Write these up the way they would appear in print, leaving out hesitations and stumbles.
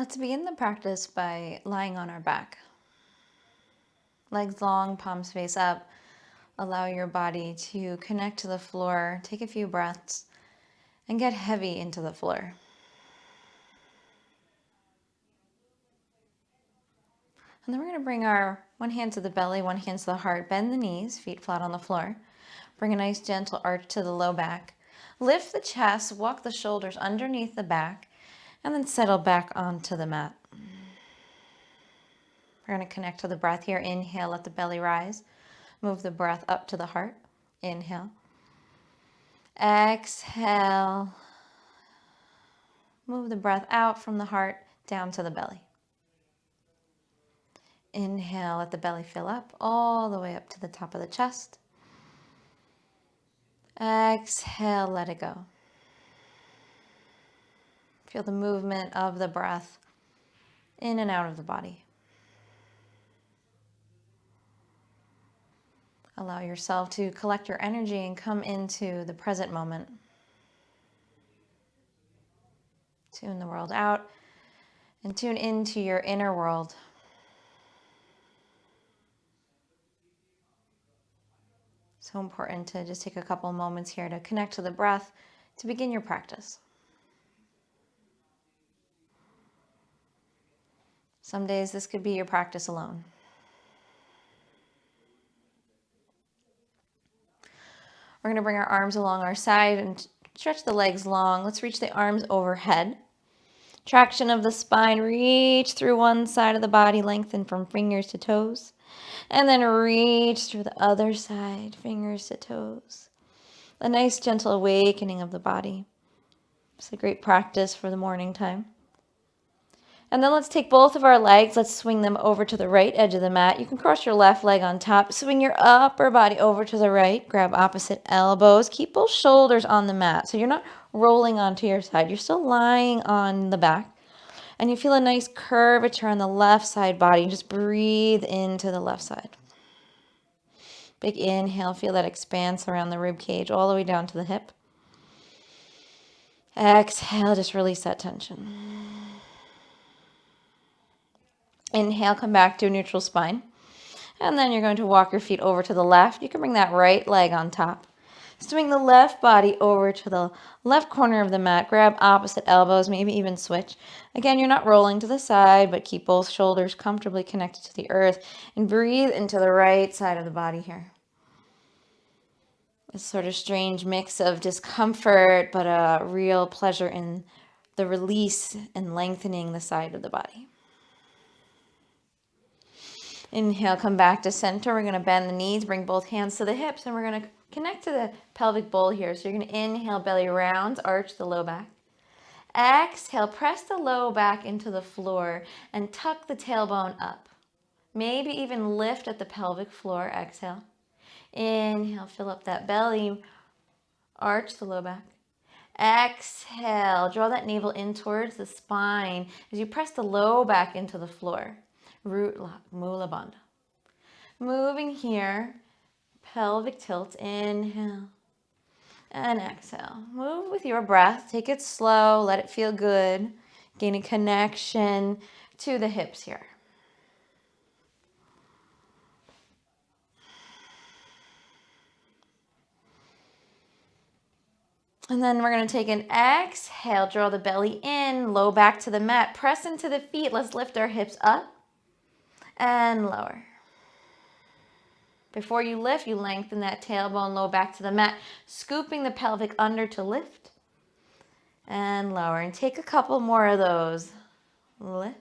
Let's begin the practice by lying on our back. Legs long, palms face up. Allow your body to connect to the floor. Take a few breaths and get heavy into the floor. And then we're going to bring our one hand to the belly, one hand to the heart. Bend the knees, feet flat on the floor. Bring a nice gentle arch to the low back. Lift the chest, walk the shoulders underneath the back, and then settle back onto the mat. We're going to connect to the breath here. Inhale, let the belly rise. Move the breath up to the heart. Inhale. Exhale. Move the breath out from the heart down to the belly. Inhale, let the belly fill up all the way up to the top of the chest. Exhale, let it go. Feel the movement of the breath in and out of the body. Allow yourself to collect your energy and come into the present moment. Tune the world out and tune into your inner world. So important to just take a couple moments here to connect to the breath to begin your practice. Some days this could be your practice alone. We're going to bring our arms along our side and stretch the legs long. Let's reach the arms overhead. Traction of the spine, reach through one side of the body, lengthen from fingers to toes. And then reach through the other side, fingers to toes. A nice gentle awakening of the body. It's a great practice for the morning time. And then let's take both of our legs, let's swing them over to the right edge of the mat. You can cross your left leg on top, swing your upper body over to the right, grab opposite elbows, keep both shoulders on the mat. So you're not rolling onto your side, you're still lying on the back. And you feel a nice curvature on the left side body. Just breathe into the left side. Big inhale, feel that expanse around the rib cage all the way down to the hip. Exhale, just release that tension. Inhale, come back to a neutral spine. And then you're going to walk your feet over to the left. You can bring that right leg on top. Swing the left body over to the left corner of the mat. Grab opposite elbows, maybe even switch. Again, you're not rolling to the side, but keep both shoulders comfortably connected to the earth. And breathe into the right side of the body here. This sort of strange mix of discomfort, but a real pleasure in the release and lengthening the side of the body. Inhale, come back to center. We're going to bend the knees, bring both hands to the hips, and we're going to connect to the pelvic bowl here. So you're going to inhale, belly rounds, arch the low back. Exhale, press the low back into the floor and tuck the tailbone up. Maybe even lift at the pelvic floor. Exhale. Inhale, fill up that belly, arch the low back. Exhale, draw that navel in towards the spine as you press the low back into the floor. Root lock, Mula Bandha. Moving here, pelvic tilt, inhale and exhale. Move with your breath, take it slow, let it feel good. Gain a connection to the hips here. And then we're going to take an exhale, draw the belly in, low back to the mat, press into the feet. Let's lift our hips up and lower. Before you lift, you lengthen that tailbone, low back to the mat, scooping the pelvic under to lift and lower. And take a couple more of those. Lift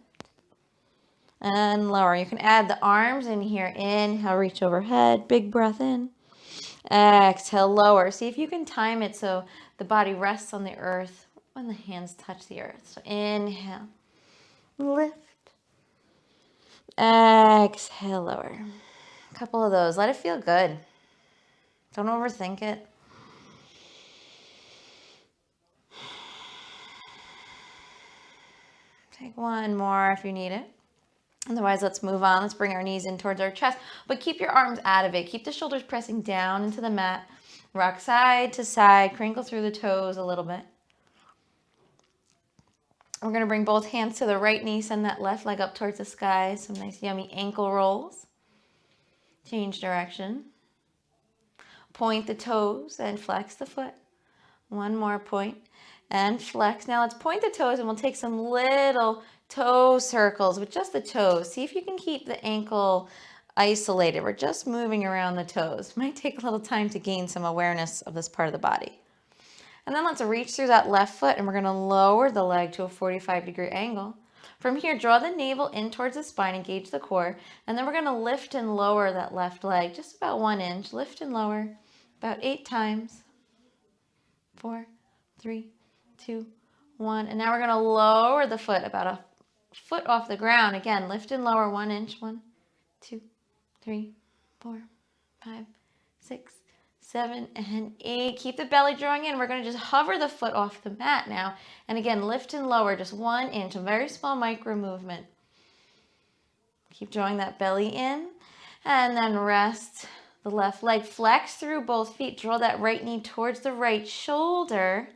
and lower. You can add the arms in here. Inhale, reach overhead, big breath in. Exhale, lower. See if you can time it so the body rests on the earth when the hands touch the earth. So inhale, lift, exhale, lower. A couple of those. Let it feel good. Don't overthink it. Take one more if you need it. Otherwise, let's move on. Let's bring our knees in towards our chest, but keep your arms out of it. Keep the shoulders pressing down into the mat. Rock side to side, crinkle through the toes a little bit. We're going to bring both hands to the right knee, send that left leg up towards the sky. Some nice yummy ankle rolls. Change direction. Point the toes and flex the foot. One more point and flex. Now let's point the toes and we'll take some little toe circles with just the toes. See if you can keep the ankle isolated. We're just moving around the toes. Might take a little time to gain some awareness of this part of the body. And then let's reach through that left foot and we're going to lower the leg to a 45-degree angle. From here, draw the navel in towards the spine, engage the core, and then we're going to lift and lower that left leg just about 1 inch. Lift and lower about 8 times. 4, 3, 2, 1. And now we're going to lower the foot about a foot off the ground. Again, lift and lower 1 inch. 1, 2, 3, 4, 5, 6, 7, and 8. Keep the belly drawing in. We're going to just hover the foot off the mat now. And again, lift and lower just 1 inch, a very small micro movement. Keep drawing that belly in. And then rest the left leg. Flex through both feet. Draw that right knee towards the right shoulder.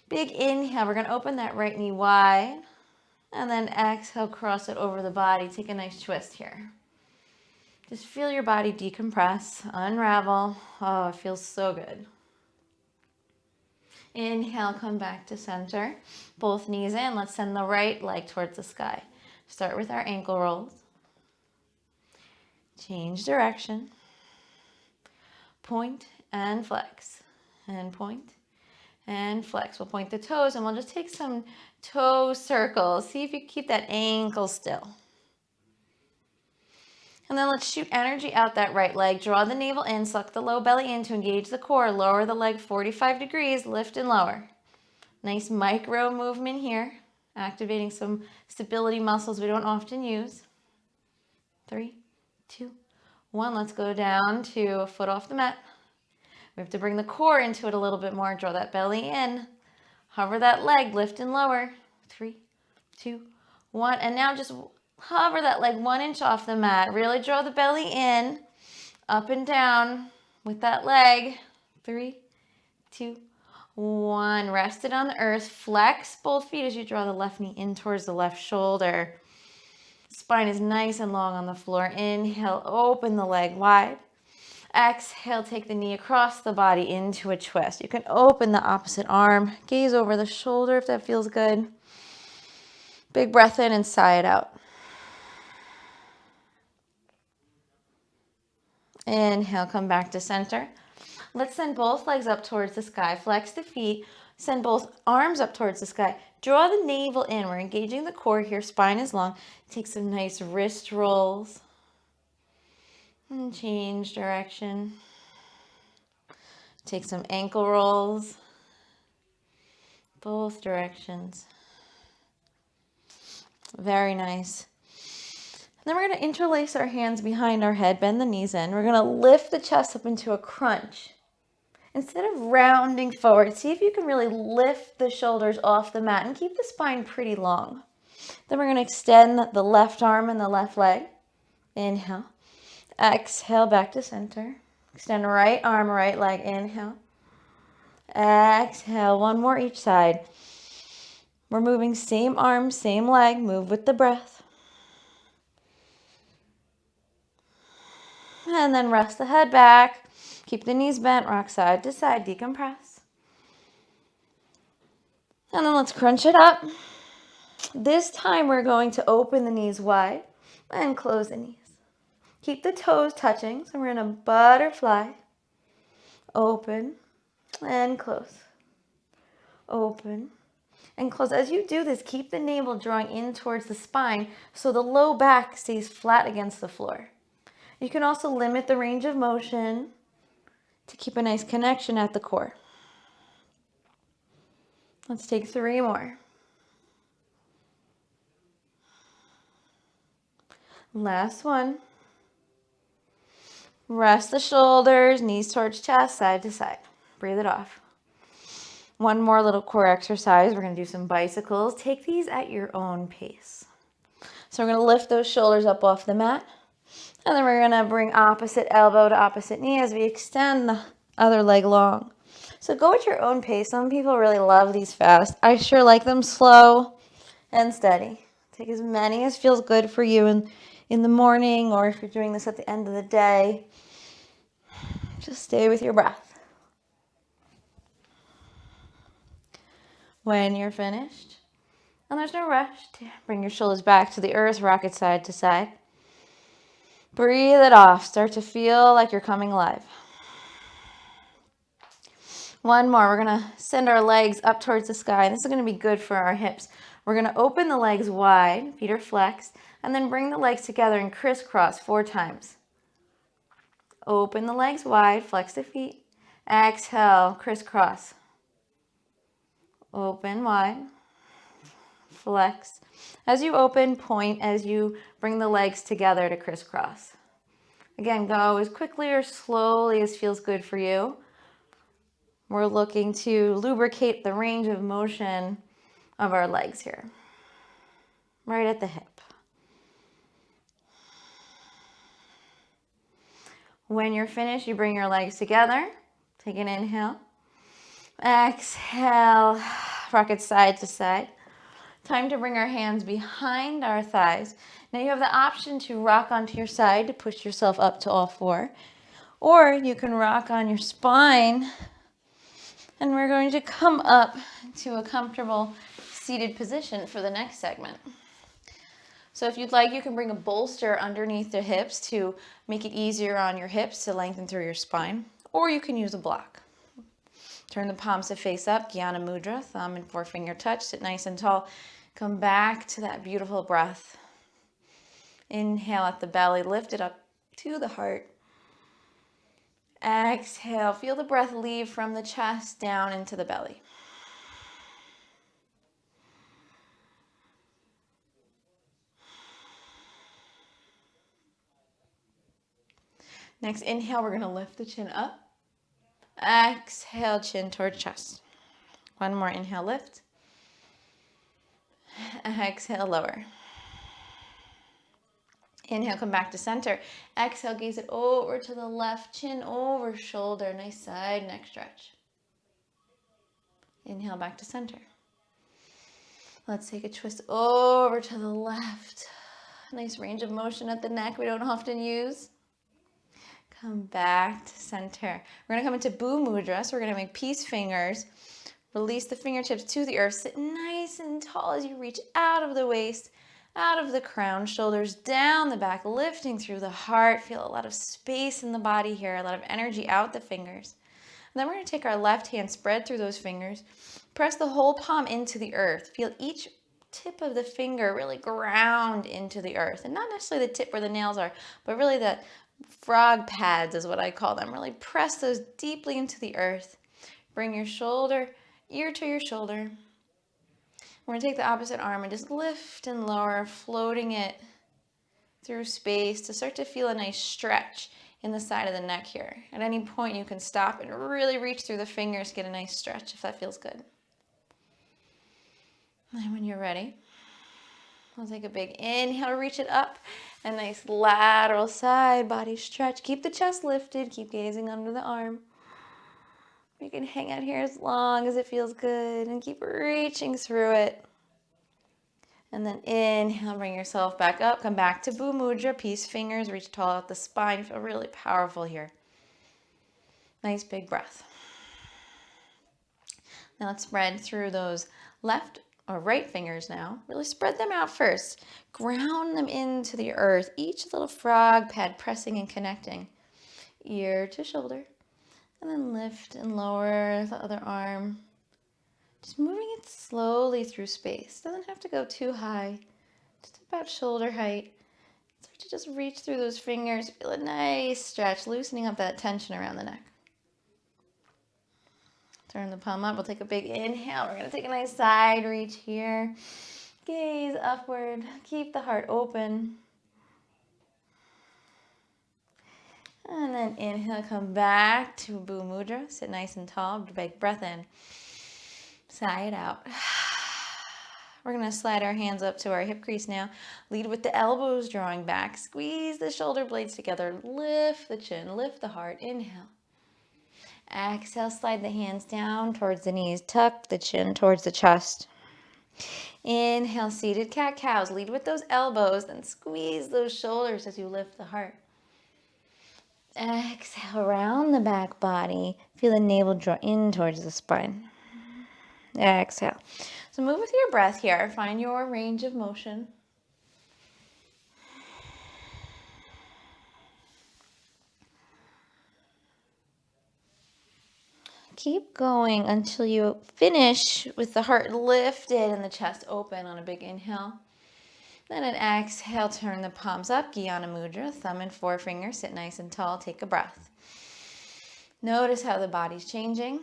Big inhale. We're going to open that right knee wide. And then exhale, cross it over the body. Take a nice twist here. Just feel your body decompress, unravel. Oh, it feels so good. Inhale, come back to center. Both knees in. Let's send the right leg towards the sky. Start with our ankle rolls. Change direction. Point and flex. And point and flex. We'll point the toes and we'll just take some toe circles. See if you keep that ankle still. And then let's shoot energy out that right leg. Draw the navel in, suck the low belly in to engage the core. Lower the leg 45 degrees, lift and lower. Nice micro movement here, activating some stability muscles we don't often use. 3, 2, 1. Let's go down to a foot off the mat. We have to bring the core into it a little bit more. Draw that belly in. Hover that leg, lift and lower. 3, 2, 1. And now just hover that leg 1 inch off the mat. Really draw the belly in, up and down with that leg. 3, 2, 1. Rest it on the earth. Flex both feet as you draw the left knee in towards the left shoulder. Spine is nice and long on the floor. Inhale, open the leg wide. Exhale, take the knee across the body into a twist. You can open the opposite arm. Gaze over the shoulder if that feels good. Big breath in and sigh it out. Inhale, come back to center. Let's send both legs up towards the sky. Flex the feet. Send both arms up towards the sky. Draw the navel in. We're engaging the core here. Spine is long. Take some nice wrist rolls. And change direction. Take some ankle rolls. Both directions. Very nice. Then we're going to interlace our hands behind our head, bend the knees in. We're going to lift the chest up into a crunch. Instead of rounding forward, see if you can really lift the shoulders off the mat and keep the spine pretty long. Then we're going to extend the left arm and the left leg. Inhale. Exhale, back to center. Extend right arm, right leg. Inhale. Exhale, one more each side. We're moving same arm, same leg. Move with the breath. And then rest the head back. Keep the knees bent, rock side to side, decompress. And then let's crunch it up. This time we're going to open the knees wide and close the knees. Keep the toes touching, so we're in a butterfly. Open and close. Open and close. As you do this, keep the navel drawing in towards the spine so the low back stays flat against the floor. You can also limit the range of motion to keep a nice connection at the core. Let's take 3 more. Last one. Rest the shoulders, knees towards chest, side to side. Breathe it off. One more little core exercise. We're going to do some bicycles. Take these at your own pace. So we're going to lift those shoulders up off the mat. And then we're going to bring opposite elbow to opposite knee as we extend the other leg long. So go at your own pace. Some people really love these fast. I sure like them slow and steady. Take as many as feels good for you in the morning, or if you're doing this at the end of the day. Just stay with your breath. When you're finished, and there's no rush, bring your shoulders back to the earth, rock it side to side. Breathe it off. Start to feel like you're coming alive. One more. We're going to send our legs up towards the sky. This is going to be good for our hips. We're going to open the legs wide, feet are flexed, and then bring the legs together and crisscross 4 times. Open the legs wide, flex the feet. Exhale, crisscross. Open wide, flex. As you open, point as you bring the legs together to crisscross. Again, go as quickly or slowly as feels good for you. We're looking to lubricate the range of motion of our legs here, right at the hip. When you're finished, you bring your legs together. Take an inhale. Exhale, rock it side to side. Time to bring our hands behind our thighs. Now you have the option to rock onto your side to push yourself up to all 4. Or you can rock on your spine, and we're going to come up to a comfortable seated position for the next segment. So if you'd like, you can bring a bolster underneath the hips to make it easier on your hips to lengthen through your spine, or you can use a block. Turn the palms to face up, Jnana Mudra, thumb and forefinger touch, sit nice and tall. Come back to that beautiful breath. Inhale at the belly, lift it up to the heart. Exhale, feel the breath leave from the chest down into the belly. Next inhale, we're going to lift the chin up. Exhale, chin toward chest. One more inhale, lift. Exhale, lower. Inhale, come back to center. Exhale, gaze it over to the left, chin over shoulder. Nice side neck stretch. Inhale, back to center. Let's take a twist over to the left. Nice range of motion at the neck we don't often use. Come back to center. We're going to come into Boo Mudra. So we're going to make peace fingers. Release the fingertips to the earth. Sit nice and tall as you reach out of the waist, out of the crown, shoulders down the back, lifting through the heart. Feel a lot of space in the body here, a lot of energy out the fingers. And then we're going to take our left hand, spread through those fingers. Press the whole palm into the earth. Feel each tip of the finger really ground into the earth. And not necessarily the tip where the nails are, but really the frog pads is what I call them. Really press those deeply into the earth. Bring your shoulder, ear to your shoulder. We're going to take the opposite arm and just lift and lower, floating it through space to start to feel a nice stretch in the side of the neck here. At any point you can stop and really reach through the fingers, get a nice stretch if that feels good. And when you're ready, we'll take a big inhale, reach it up. A nice lateral side body stretch. Keep the chest lifted. Keep gazing under the arm. You can hang out here as long as it feels good and keep reaching through it. And then inhale, bring yourself back up. Come back to Boo Mudra. Peace fingers, reach tall out the spine. Feel really powerful here. Nice big breath. Now let's spread through those left or right fingers now. Really spread them out first. Ground them into the earth. Each little frog pad pressing and connecting. Ear to shoulder. And then lift and lower the other arm. Just moving it slowly through space. Doesn't have to go too high. Just about shoulder height. Start to just reach through those fingers. Feel a nice stretch, loosening up that tension around the neck. Turn the palm up. We'll take a big inhale. We're going to take a nice side reach here. Gaze upward. Keep the heart open. And then inhale, come back to Boo Mudra. Sit nice and tall. Big breath in. Sigh it out. We're going to slide our hands up to our hip crease now. Lead with the elbows drawing back. Squeeze the shoulder blades together. Lift the chin. Lift the heart. Inhale. Exhale, slide the hands down towards the knees. Tuck the chin towards the chest. Inhale, seated cat-cows. Lead with those elbows, then squeeze those shoulders as you lift the heart. Exhale, round the back body. Feel the navel draw in towards the spine. Exhale. So move with your breath here. Find your range of motion. Keep going until you finish with the heart lifted and the chest open on a big inhale. Then an exhale, turn the palms up, Jnana Mudra, thumb and forefinger, sit nice and tall, take a breath. Notice how the body's changing.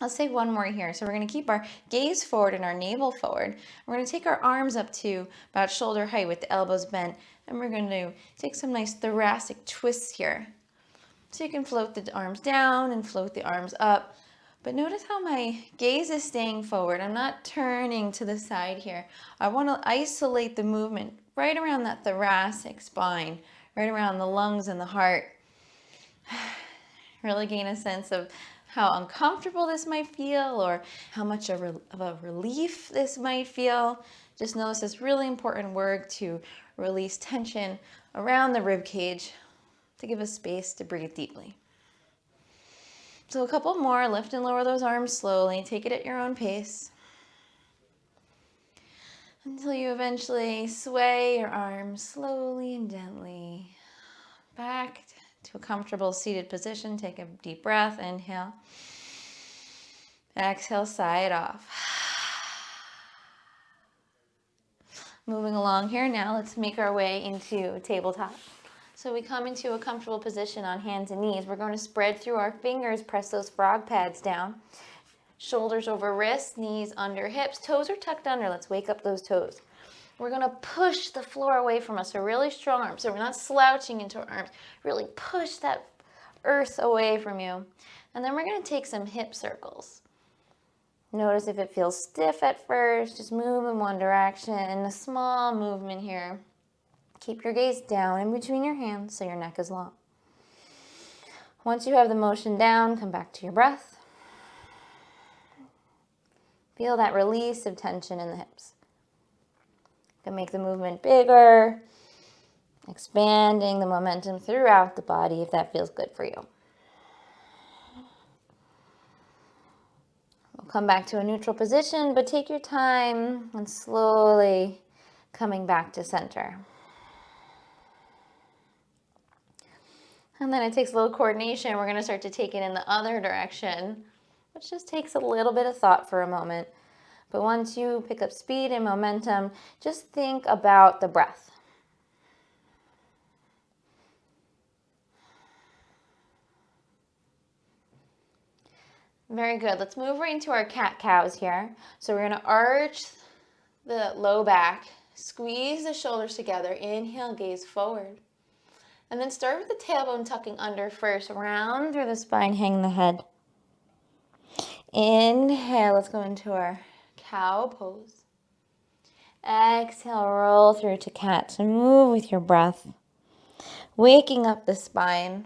Let's take one more here. So we're going to keep our gaze forward and our navel forward. We're going to take our arms up to about shoulder height with the elbows bent, and we're going to take some nice thoracic twists here. So you can float the arms down and float the arms up. But notice how my gaze is staying forward. I'm not turning to the side here. I want to isolate the movement right around that thoracic spine, right around the lungs and the heart. Really gain a sense of how uncomfortable this might feel or how much of a relief this might feel. Just notice this really important work to release tension around the rib cage to give us space to breathe deeply. So a couple more, lift and lower those arms slowly. Take it at your own pace until you eventually sway your arms slowly and gently back to a comfortable seated position. Take a deep breath, inhale. Exhale, sigh it off. Moving along here now, let's make our way into tabletop. So we come into a comfortable position on hands and knees. We're going to spread through our fingers, press those frog pads down. Shoulders over wrists, knees under hips, toes are tucked under. Let's wake up those toes. We're going to push the floor away from us, so really strong arms. So we're not slouching into our arms. Really push that earth away from you. And then we're going to take some hip circles. Notice if it feels stiff at first, just move in one direction. A small movement here. Keep your gaze down in between your hands so your neck is long. Once you have the motion down, come back to your breath. Feel that release of tension in the hips. You can make the movement bigger, expanding the momentum throughout the body if that feels good for you. We'll come back to a neutral position, but take your time and slowly coming back to center. And then it takes a little coordination. We're going to start to take it in the other direction, which just takes a little bit of thought for a moment. But once you pick up speed and momentum, just think about the breath. Very good. Let's move right into our cat-cows here. So we're going to arch the low back, squeeze the shoulders together, inhale, gaze forward. And then start with the tailbone tucking under first, round through the spine, hang the head. Inhale, let's go into our cow pose. Exhale, roll through to cat. So move with your breath, waking up the spine.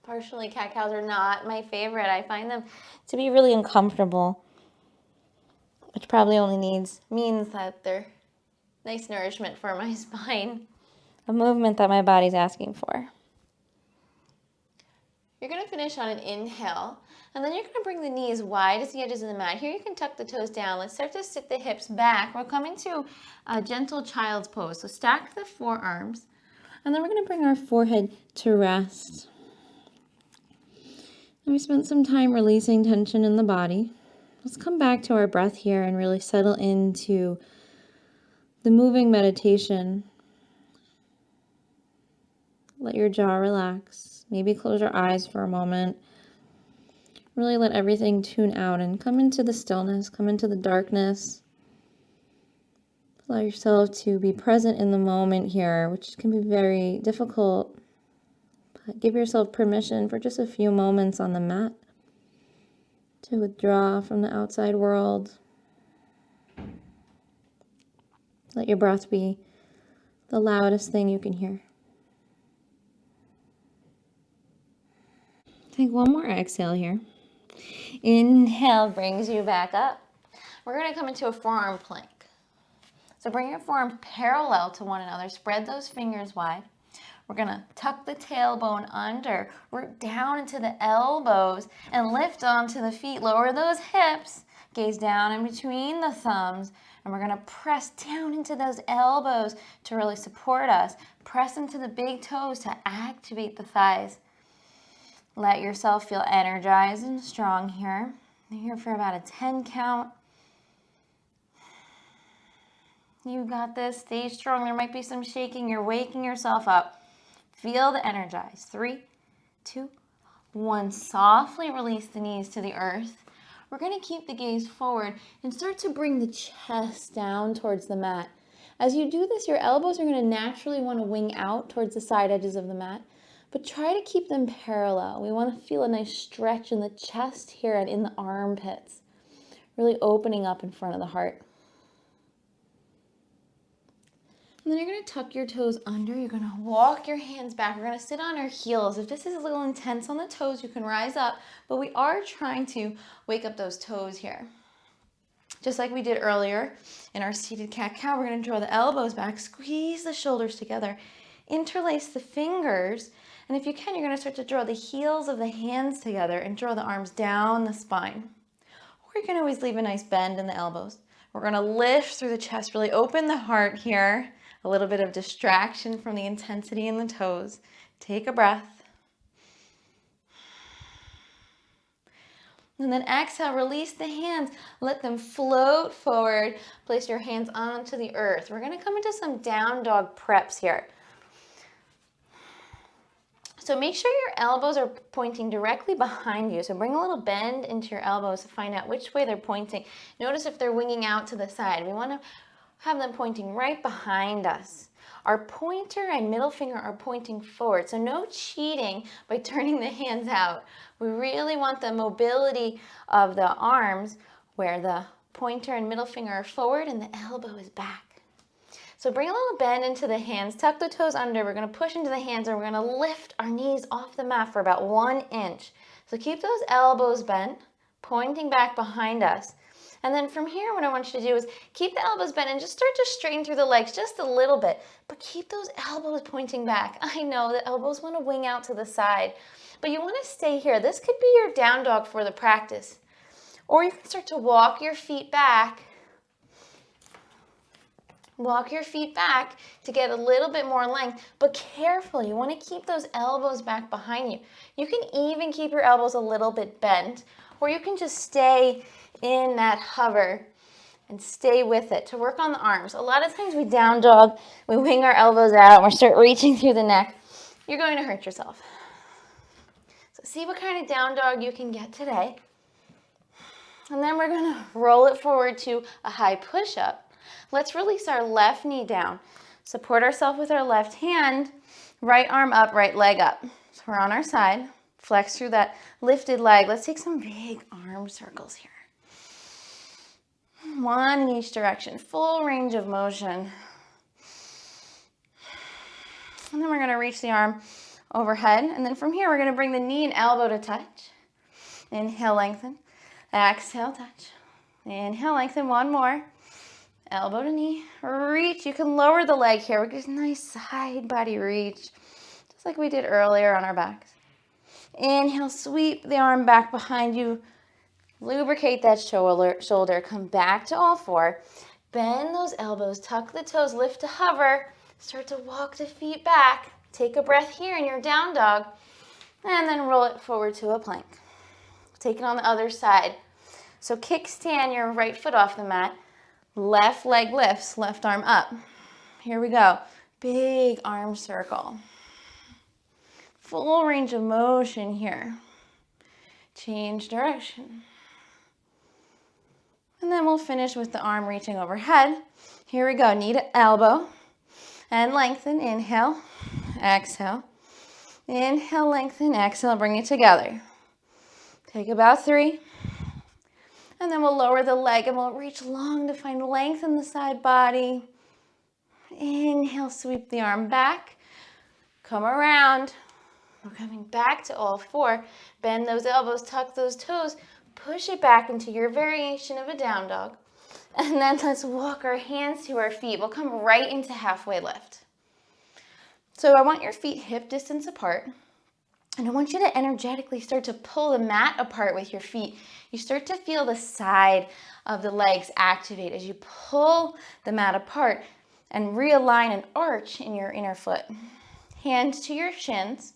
Partially, cat-cows are not my favorite. I find them to be really uncomfortable, which probably only means that they're nice nourishment for my spine. A movement that my body's asking for. You're going to finish on an inhale, and then you're going to bring the knees wide as the edges of the mat. Here you can tuck the toes down. Let's start to sit the hips back. We're coming to a gentle child's pose. So stack the forearms, and then we're going to bring our forehead to rest. And we spent some time releasing tension in the body. Let's come back to our breath here and really settle into the moving meditation. Let your jaw relax. Maybe close your eyes for a moment. Really let everything tune out and come into the stillness, come into the darkness. Allow yourself to be present in the moment here, which can be very difficult. But give yourself permission for just a few moments on the mat to withdraw from the outside world. Let your breath be the loudest thing you can hear. Take one more exhale here. Inhale brings you back up. We're going to come into a forearm plank. So bring your forearms parallel to one another. Spread those fingers wide. We're going to tuck the tailbone under, root down into the elbows, and lift onto the feet. Lower those hips. Gaze down in between the thumbs. And we're going to press down into those elbows to really support us. Press into the big toes to activate the thighs. Let yourself feel energized and strong here. You're here for about a 10 count. You got this. Stay strong. There might be some shaking. You're waking yourself up. Feel the energize. 3, 2, 1. Softly release the knees to the earth. We're going to keep the gaze forward and start to bring the chest down towards the mat. As you do this, your elbows are going to naturally want to wing out towards the side edges of the mat, but try to keep them parallel. We want to feel a nice stretch in the chest here and in the armpits, really opening up in front of the heart. And then you're going to tuck your toes under. You're going to walk your hands back. We're going to sit on our heels. If this is a little intense on the toes, you can rise up. But we are trying to wake up those toes here. Just like we did earlier in our seated cat-cow, we're going to draw the elbows back, squeeze the shoulders together, interlace the fingers. And if you can, you're going to start to draw the heels of the hands together and draw the arms down the spine. Or you can always leave a nice bend in the elbows. We're going to lift through the chest, really open the heart here. A little bit of distraction from the intensity in the toes. Take a breath. And then exhale, release the hands. Let them float forward. Place your hands onto the earth. We're going to come into some down dog preps here. So make sure your elbows are pointing directly behind you. So bring a little bend into your elbows to find out which way they're pointing. Notice if they're winging out to the side. We want to have them pointing right behind us. Our pointer and middle finger are pointing forward, so no cheating by turning the hands out. We really want the mobility of the arms where the pointer and middle finger are forward and the elbow is back. So bring a little bend into the hands, tuck the toes under. We're going to push into the hands and we're going to lift our knees off the mat for about 1 inch. So keep those elbows bent, pointing back behind us. And then from here, what I want you to do is keep the elbows bent and just start to straighten through the legs just a little bit, but keep those elbows pointing back. I know the elbows want to wing out to the side, but you want to stay here. This could be your down dog for the practice. Or you can start to walk your feet back. Walk your feet back to get a little bit more length, but careful. You want to keep those elbows back behind you. You can even keep your elbows a little bit bent, or you can just stay in that hover and stay with it to work on the arms. A lot of times we down dog, we wing our elbows out, and we start reaching through the neck. You're going to hurt yourself. So see what kind of down dog you can get today. And then we're going to roll it forward to a high push-up. Let's release our left knee down. Support ourselves with our left hand, right arm up, right leg up. So we're on our side. Flex through that lifted leg. Let's take some big arm circles here. 1 in each direction, full range of motion. And then we're going to reach the arm overhead. And then from here, we're going to bring the knee and elbow to touch. Inhale, lengthen. Exhale, touch. Inhale, lengthen. 1 more. Elbow to knee. Reach. You can lower the leg here. We get a nice side body reach, just like we did earlier on our backs. Inhale, sweep the arm back behind you. Lubricate that shoulder. Come back to all 4. Bend those elbows. Tuck the toes. Lift to hover. Start to walk the feet back. Take a breath here in your down dog. And then roll it forward to a plank. Take it on the other side. So kickstand your right foot off the mat. Left leg lifts. Left arm up. Here we go. Big arm circle. Full range of motion here. Change direction. And then we'll finish with the arm reaching overhead. Here we go, knee to elbow. And lengthen, inhale, exhale. Inhale, lengthen, exhale, bring it together. Take about 3. And then we'll lower the leg and we'll reach long to find length in the side body. Inhale, sweep the arm back. Come around. We're coming back to all four. Bend those elbows, tuck those toes, push it back into your variation of a down dog. And then let's walk our hands to our feet. We'll come right into halfway lift. So I want your feet hip distance apart. And I want you to energetically start to pull the mat apart with your feet. You start to feel the side of the legs activate as you pull the mat apart and realign an arch in your inner foot. Hands to your shins.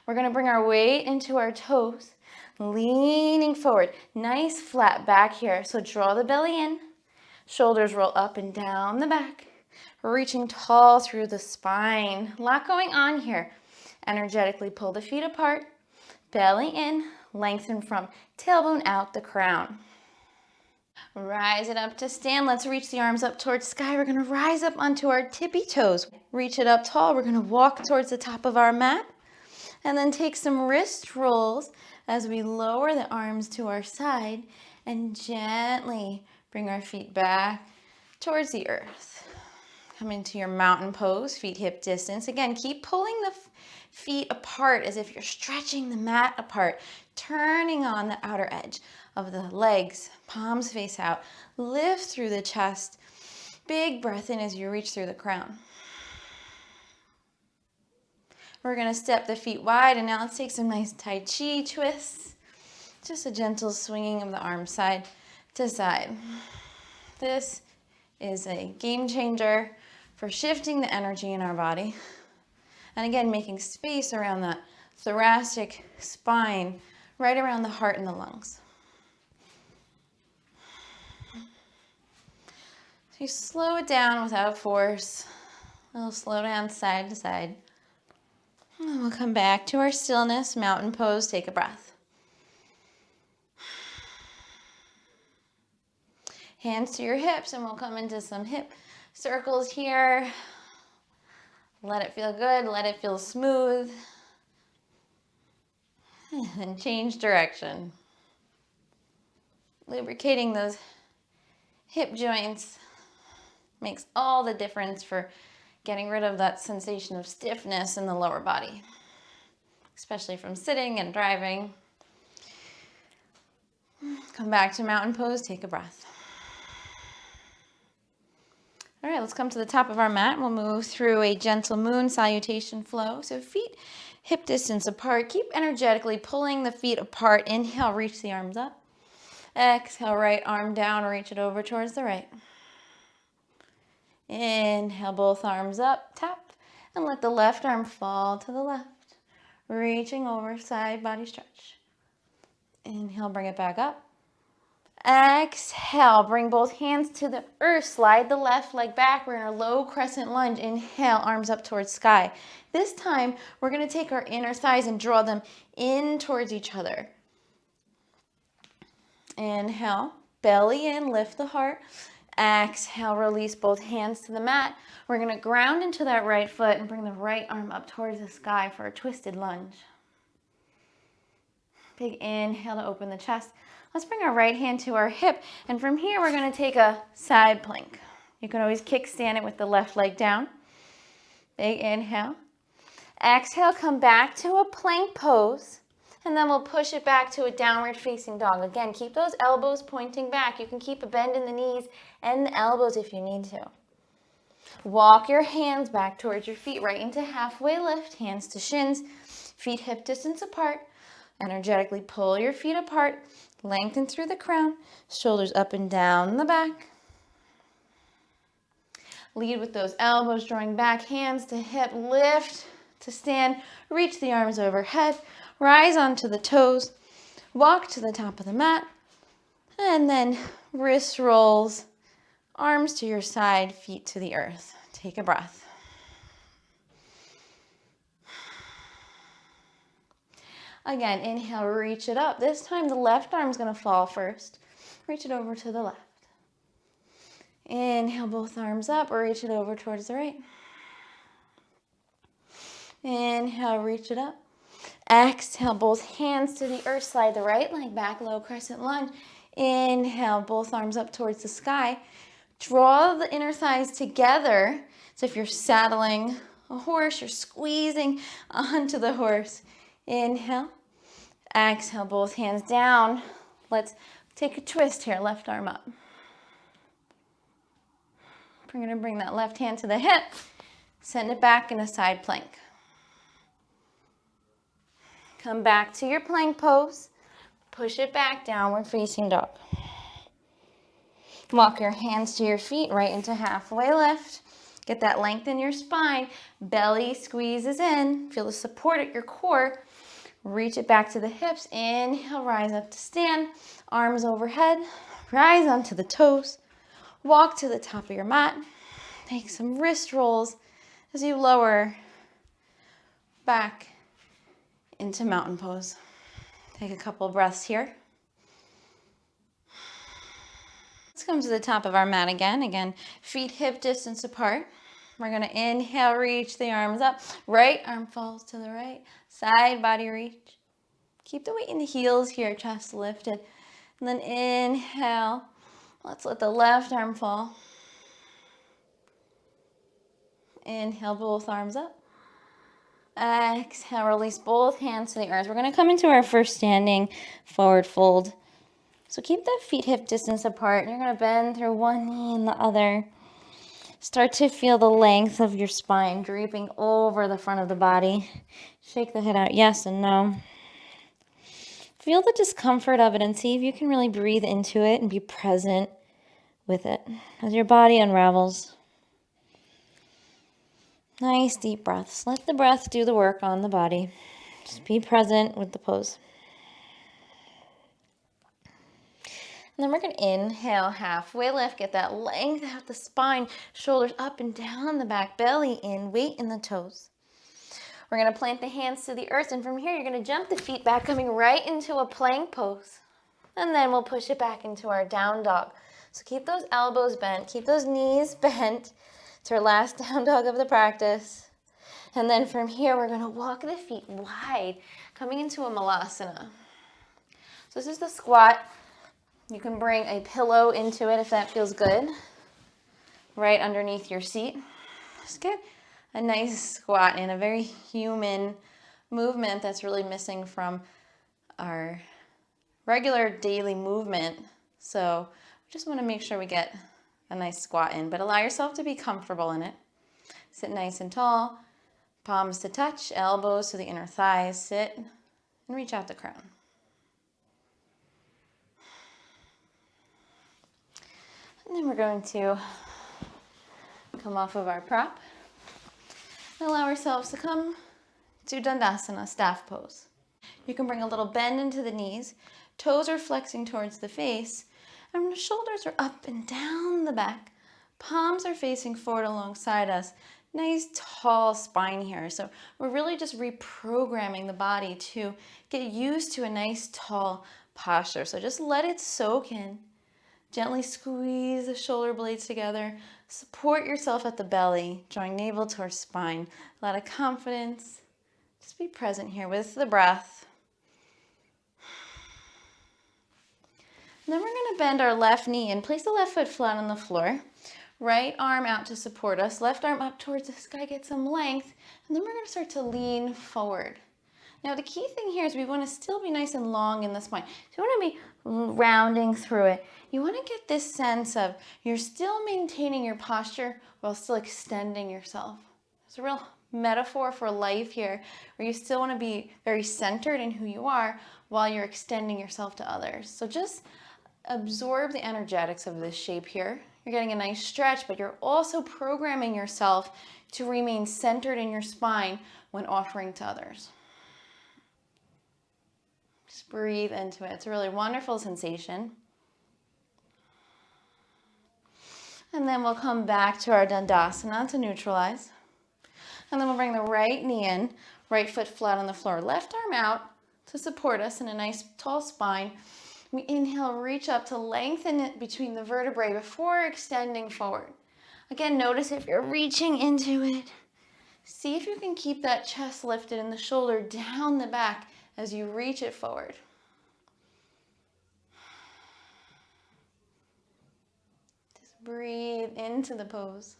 We're going to bring our weight into our toes, leaning forward. Nice flat back here. So draw the belly in. Shoulders roll up and down the back. Reaching tall through the spine. A lot going on here. Energetically pull the feet apart. Belly in. Lengthen from tailbone out the crown. Rise it up to stand. Let's reach the arms up towards sky. We're going to rise up onto our tippy toes. Reach it up tall. We're going to walk towards the top of our mat. And then take some wrist rolls as we lower the arms to our side and gently bring our feet back towards the earth. Come into your mountain pose, feet hip distance. Again, keep pulling the feet apart as if you're stretching the mat apart, turning on the outer edge of the legs, palms face out. Lift through the chest. Big breath in as you reach through the crown. We're going to step the feet wide, and now let's take some nice Tai Chi twists. Just a gentle swinging of the arms side to side. This is a game changer for shifting the energy in our body. And again, making space around that thoracic spine, right around the heart and the lungs. So you slow it down without force. A little slow down side to side. And we'll come back to our stillness, mountain pose, take a breath. Hands to your hips, and we'll come into some hip circles here. Let it feel good, let it feel smooth. And then change direction. Lubricating those hip joints makes all the difference for getting rid of that sensation of stiffness in the lower body, especially from sitting and driving. Come back to mountain pose, take a breath. All right, let's come to the top of our mat. We'll move through a gentle moon salutation flow. So feet hip distance apart. Keep energetically pulling the feet apart. Inhale, reach the arms up. Exhale, right arm down, reach it over towards the right. Inhale, both arms up, tap, and let the left arm fall to the left. Reaching over, side body stretch. Inhale, bring it back up. Exhale, bring both hands to the earth. Slide the left leg back. We're in a low crescent lunge. Inhale, arms up towards sky. This time, we're going to take our inner thighs and draw them in towards each other. Inhale, belly in, lift the heart. Exhale, release both hands to the mat. We're going to ground into that right foot and bring the right arm up towards the sky for a twisted lunge. Big inhale to open the chest. Let's bring our right hand to our hip, and from here we're going to take a side plank. You can always kickstand it with the left leg down. Big inhale. Exhale, come back to a plank pose, and then we'll push it back to a downward facing dog. Again, keep those elbows pointing back. You can keep a bend in the knees and the elbows if you need to. Walk your hands back towards your feet, right into halfway lift, hands to shins, feet hip distance apart. Energetically pull your feet apart, lengthen through the crown, shoulders up and down the back. Lead with those elbows drawing back, hands to hip, lift to stand, reach the arms overhead, rise onto the toes, walk to the top of the mat, and then wrist rolls, arms to your side, feet to the earth. Take a breath. Again, inhale, reach it up. This time the left arm's going to fall first. Reach it over to the left. Inhale, both arms up, or reach it over towards the right. Inhale, reach it up. Exhale, both hands to the earth, slide the right leg back, low crescent lunge. Inhale, both arms up towards the sky. Draw the inner thighs together. So if you're saddling a horse, you're squeezing onto the horse. Inhale. Exhale, both hands down. Let's take a twist here, left arm up. We're gonna bring that left hand to the hip, send it back in a side plank. Come back to your plank pose. Push it back, downward facing dog. Walk your hands to your feet, right into halfway lift. Get that length in your spine. Belly squeezes in. Feel the support at your core. Reach it back to the hips. Inhale, rise up to stand. Arms overhead. Rise onto the toes. Walk to the top of your mat. Take some wrist rolls as you lower back into mountain pose. Take a couple breaths here. Let's come to the top of our mat again. Again, feet hip distance apart. We're gonna inhale, reach the arms up. Right arm falls to the right. Side body reach. Keep the weight in the heels here, chest lifted. And then inhale. Let's let the left arm fall. Inhale, both arms up. Exhale, release both hands to the earth. We're gonna come into our first standing forward fold. So keep the feet hip distance apart. You're gonna bend through one knee and the other. Start to feel the length of your spine draping over the front of the body. Shake the head out, yes and no. Feel the discomfort of it and see if you can really breathe into it and be present with it as your body unravels. Nice deep breaths. Let the breath do the work on the body. Just be present with the pose. And then we're going to inhale, halfway lift, get that length out the spine, shoulders up and down the back, belly in, weight in the toes. We're going to plant the hands to the earth, and from here you're going to jump the feet back, coming right into a plank pose. And then we'll push it back into our down dog. So keep those elbows bent, keep those knees bent. It's our last down dog of the practice. And then from here we're going to walk the feet wide, coming into a Malasana. So this is the squat. You can bring a pillow into it if that feels good, right underneath your seat. Just get a nice squat in, a very human movement that's really missing from our regular daily movement. So we just want to make sure we get a nice squat in, but allow yourself to be comfortable in it. Sit nice and tall, palms to touch, elbows to the inner thighs. Sit and reach out the crown. And then we're going to come off of our prop and allow ourselves to come to Dandasana, staff pose. You can bring a little bend into the knees, toes are flexing towards the face, and the shoulders are up and down the back. Palms are facing forward alongside us. Nice tall spine here. So we're really just reprogramming the body to get used to a nice tall posture. So just let it soak in. Gently squeeze the shoulder blades together. Support yourself at the belly, drawing navel towards spine. A lot of confidence. Just be present here with the breath. And then we're going to bend our left knee and place the left foot flat on the floor. Right arm out to support us. Left arm up towards the sky, get some length. And then we're going to start to lean forward. Now the key thing here is we want to still be nice and long in the spine. So you want to be rounding through it. You want to get this sense of you're still maintaining your posture while still extending yourself. It's a real metaphor for life here, where you still want to be very centered in who you are while you're extending yourself to others. So just absorb the energetics of this shape here. You're getting a nice stretch, but you're also programming yourself to remain centered in your spine when offering to others. Just breathe into it. It's a really wonderful sensation. And then we'll come back to our Dandasana to neutralize. And then we'll bring the right knee in, right foot flat on the floor, left arm out to support us in a nice tall spine. We inhale, reach up to lengthen it between the vertebrae before extending forward. Again, notice if you're reaching into it. See if you can keep that chest lifted and the shoulder down the back as you reach it forward. Just breathe into the pose.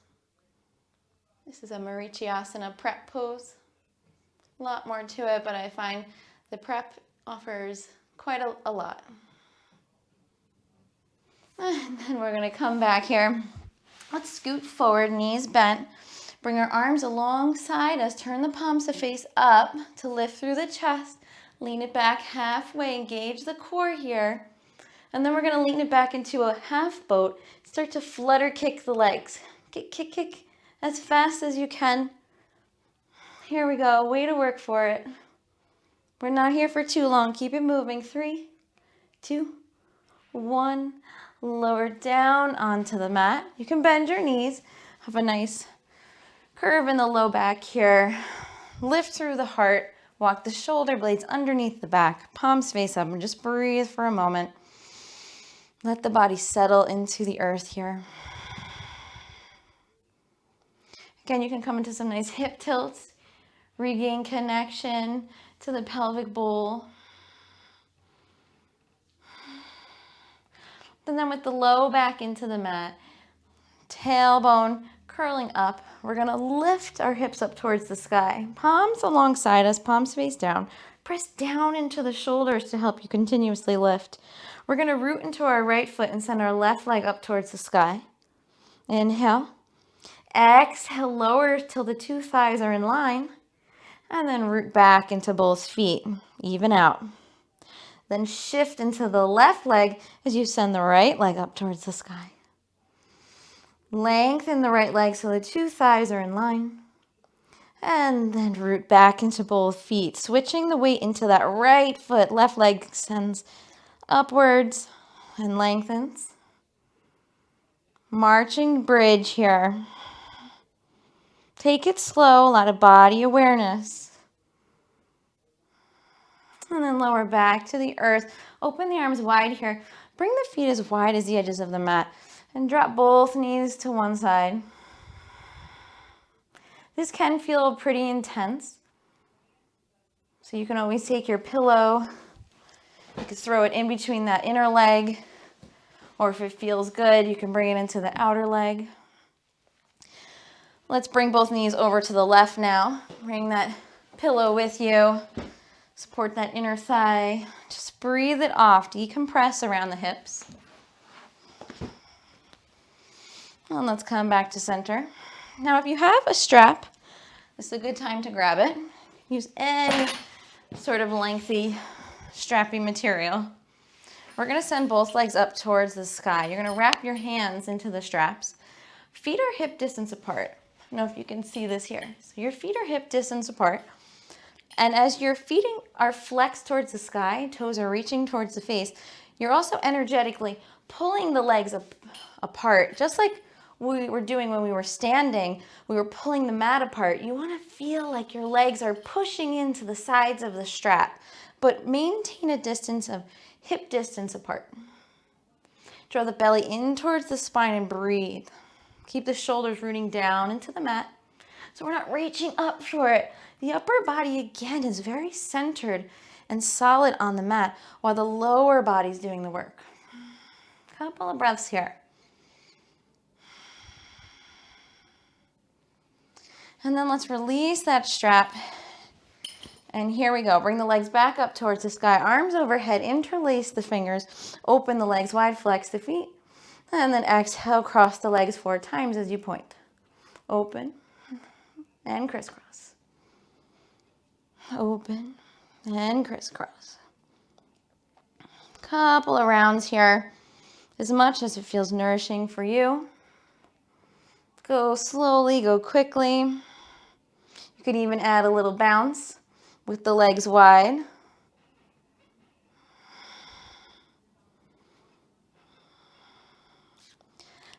This is a Marichyasana prep pose. lot more to it, but I find the prep offers quite a lot. And then we're gonna come back here. Let's scoot forward, knees bent. Bring our arms alongside us. Turn the palms to face up to lift through the chest. Lean it back halfway, engage the core here. And then we're gonna lean it back into a half boat. Start to flutter kick the legs. Kick, kick, kick as fast as you can. Here we go, way to work for it. We're not here for too long. Keep it moving. 3, 2, 1. Lower down onto the mat. You can bend your knees. Have a nice curve in the low back here. Lift through the heart. Walk the shoulder blades underneath the back. Palms face up and just breathe for a moment. Let the body settle into the earth here. Again, you can come into some nice hip tilts. Regain connection to the pelvic bowl. And then with the low back into the mat, tailbone curling up, we're gonna lift our hips up towards the sky. Palms alongside us, palms face down. Press down into the shoulders to help you continuously lift. We're gonna root into our right foot and send our left leg up towards the sky. Inhale. Exhale, lower till the 2 thighs are in line. And then root back into both feet. Even out. Then shift into the left leg as you send the right leg up towards the sky. Lengthen the right leg so the 2 thighs are in line. And then root back into both feet. Switching the weight into that right foot. Left leg extends upwards and lengthens. Marching bridge here. Take it slow, a lot of body awareness. And then lower back to the earth. Open the arms wide here. Bring the feet as wide as the edges of the mat. And drop both knees to one side. This can feel pretty intense. So you can always take your pillow. You can throw it in between that inner leg. Or if it feels good, you can bring it into the outer leg. Let's bring both knees over to the left now. Bring that pillow with you. Support that inner thigh. Just breathe it off. Decompress around the hips. And let's come back to center. Now, if you have a strap, this is a good time to grab it. Use any sort of lengthy, strappy material. We're going to send both legs up towards the sky. You're going to wrap your hands into the straps. Feet are hip distance apart. I don't know if you can see this here. So your feet are hip distance apart. And as your feet are flexed towards the sky, toes are reaching towards the face, you're also energetically pulling the legs apart. Just like we were doing when we were standing, we were pulling the mat apart. You want to feel like your legs are pushing into the sides of the strap, but maintain a distance of hip distance apart. Draw the belly in towards the spine and breathe. Keep the shoulders rooting down into the mat. So we're not reaching up for it. The upper body, again, is very centered and solid on the mat, while the lower body is doing the work. Couple of breaths here. And then let's release that strap. And here we go. Bring the legs back up towards the sky. Arms overhead. Interlace the fingers. Open the legs wide. Flex the feet. And then exhale. Cross the legs 4 times as you point. Open and crisscross. Open and crisscross. Couple of rounds here. As much as it feels nourishing for you. Go slowly. Go quickly. You could even add a little bounce with the legs wide.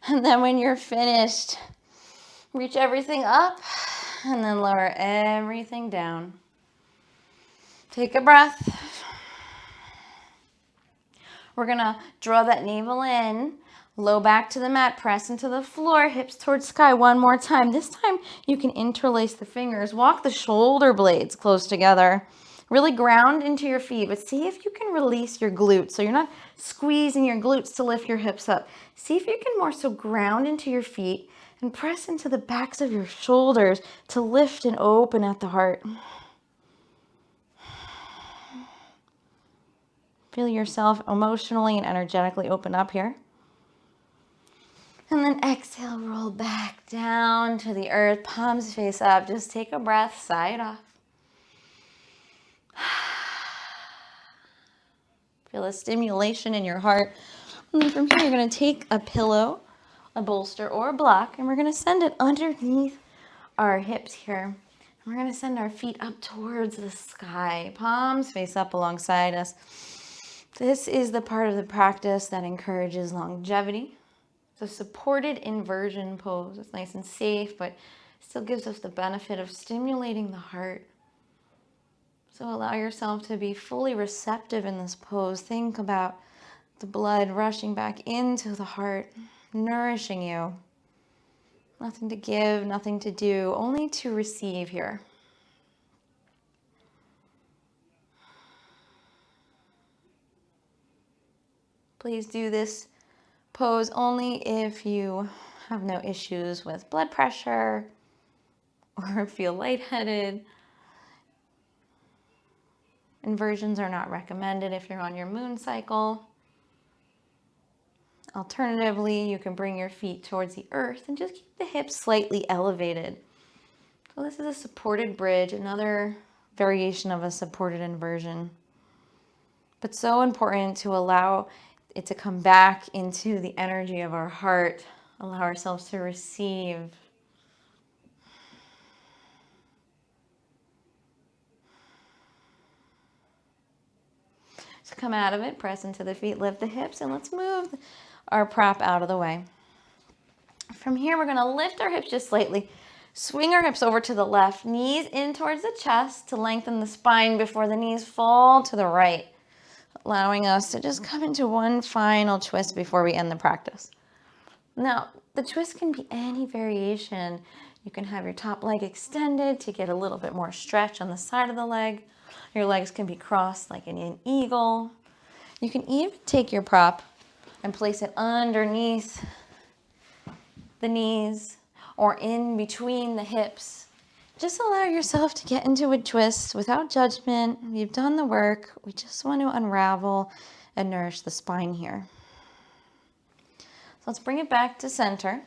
And then when you're finished, reach everything up and then lower everything down. Take a breath. We're gonna draw that navel in, low back to the mat, press into the floor, hips towards sky. One more time. This time you can interlace the fingers, walk the shoulder blades close together. Really ground into your feet, but see if you can release your glutes. So you're not squeezing your glutes to lift your hips up. See if you can more so ground into your feet and press into the backs of your shoulders to lift and open at the heart. Feel yourself emotionally and energetically open up here. And then exhale, roll back down to the earth, palms face up. Just take a breath, sigh it off. Feel a stimulation in your heart. And then from here, you're going to take a pillow, a bolster, or a block, and we're going to send it underneath our hips here. And we're going to send our feet up towards the sky, palms face up alongside us. This is the part of the practice that encourages longevity. The supported inversion pose. It's nice and safe, but still gives us the benefit of stimulating the heart. So allow yourself to be fully receptive in this pose. Think about the blood rushing back into the heart, nourishing you. Nothing to give, nothing to do, only to receive here. Please do this pose only if you have no issues with blood pressure or feel lightheaded. Inversions are not recommended if you're on your moon cycle. Alternatively, you can bring your feet towards the earth and just keep the hips slightly elevated. So this is a supported bridge, another variation of a supported inversion. But so important to allow it to come back into the energy of our heart, allow ourselves to receive. So come out of it, press into the feet, lift the hips, and let's move our prop out of the way. From here, we're going to lift our hips just slightly, swing our hips over to the left, knees in towards the chest to lengthen the spine before the knees fall to the right, allowing us to just come into one final twist before we end the practice. Now, the twist can be any variation. You can have your top leg extended to get a little bit more stretch on the side of the leg. Your legs can be crossed like an eagle. You can even take your prop and place it underneath the knees or in between the hips. Just allow yourself to get into a twist without judgment. You've done the work. We just want to unravel and nourish the spine here. So let's bring it back to center.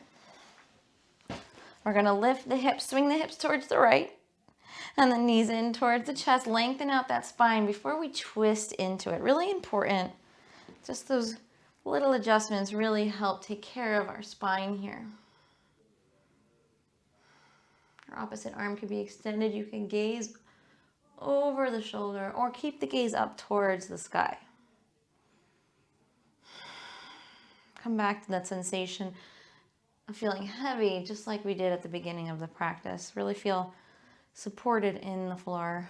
We're going to lift the hips, swing the hips towards the right, and the knees in towards the chest. Lengthen out that spine before we twist into it. Really important. Just those little adjustments really help take care of our spine here. Your opposite arm can be extended. You can gaze over the shoulder or keep the gaze up towards the sky. Come back to that sensation of feeling heavy, just like we did at the beginning of the practice. Really feel supported in the floor.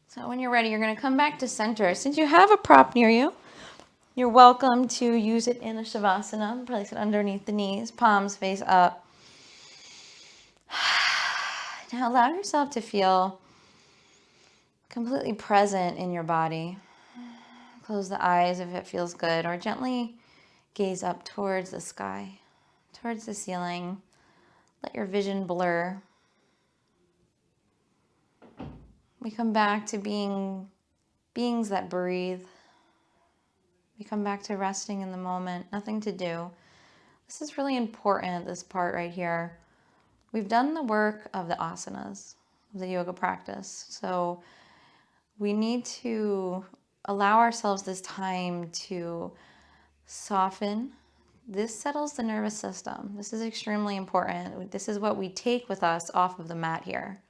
So when you're ready, you're going to come back to center. Since you have a prop near you, you're welcome to use it in a Shavasana. Place it underneath the knees, palms face up. Now allow yourself to feel completely present in your body. Close the eyes if it feels good, or gently gaze up towards the sky, towards the ceiling. Let your vision blur. We come back to being beings that breathe. We come back to resting in the moment, nothing to do. This is really important, this part right here. We've done the work of the asanas, of the yoga practice. So we need to allow ourselves this time to soften. This settles the nervous system. This is extremely important. This is what we take with us off of the mat here.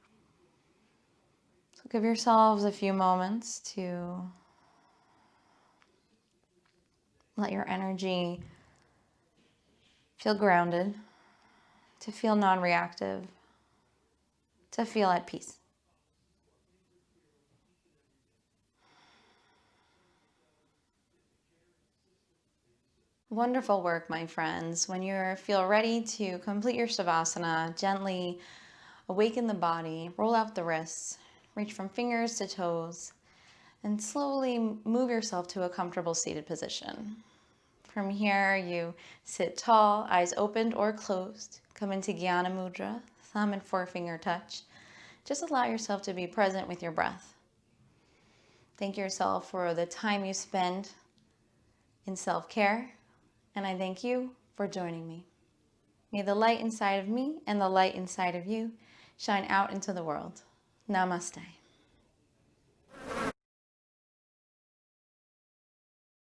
So give yourselves a few moments to let your energy feel grounded, to feel non-reactive, to feel at peace. Wonderful work, my friends. When you feel ready to complete your Shavasana, gently awaken the body, roll out the wrists, reach from fingers to toes, and slowly move yourself to a comfortable seated position. From here, you sit tall, eyes opened or closed. Come into Jnana Mudra, thumb and forefinger touch. Just allow yourself to be present with your breath. Thank yourself for the time you spend in self-care, and I thank you for joining me. May the light inside of me and the light inside of you shine out into the world. Namaste.